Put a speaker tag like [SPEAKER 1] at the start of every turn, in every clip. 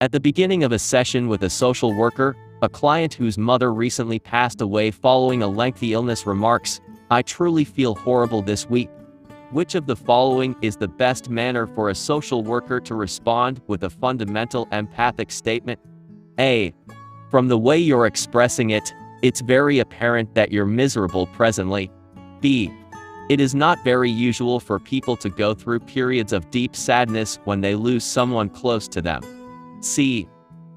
[SPEAKER 1] At the beginning of a session with a social worker, a client whose mother recently passed away following a lengthy illness remarks, "I truly feel horrible this week." Which of the following is the best manner for a social worker to respond with a fundamental empathic statement? A. From the way you're expressing it, it's very apparent that you're miserable presently. B. It is not very usual for people to go through periods of deep sadness when they lose someone close to them. C.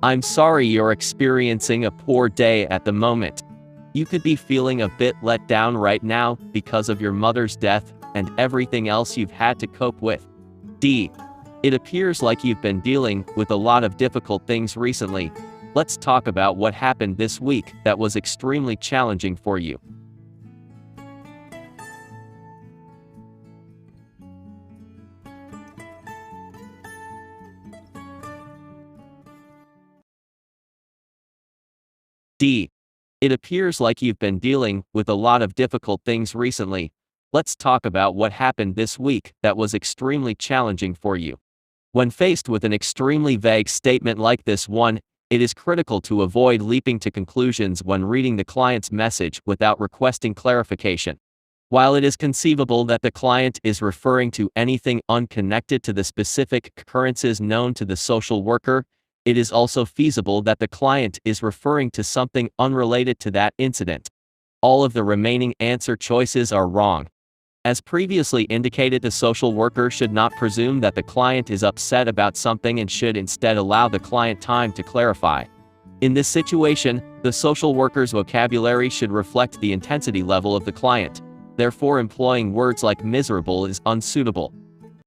[SPEAKER 1] I'm sorry you're experiencing a poor day at the moment. You could be feeling a bit let down right now because of your mother's death and everything else you've had to cope with. D. It appears like you've been dealing with a lot of difficult things recently. Let's talk about what happened this week that was extremely challenging for you. D. It appears like you've been dealing with a lot of difficult things recently. Let's talk about what happened this week that was extremely challenging for you. When faced with an extremely vague statement like this one, it is critical to avoid leaping to conclusions when reading the client's message without requesting clarification. While it is conceivable that the client is referring to anything unconnected to the specific occurrences known to the social worker, it is also feasible that the client is referring to something unrelated to that incident. All of the remaining answer choices are wrong. As previously indicated, the social worker should not presume that the client is upset about something and should instead allow the client time to clarify. In this situation, the social worker's vocabulary should reflect the intensity level of the client. Therefore, employing words like miserable is unsuitable.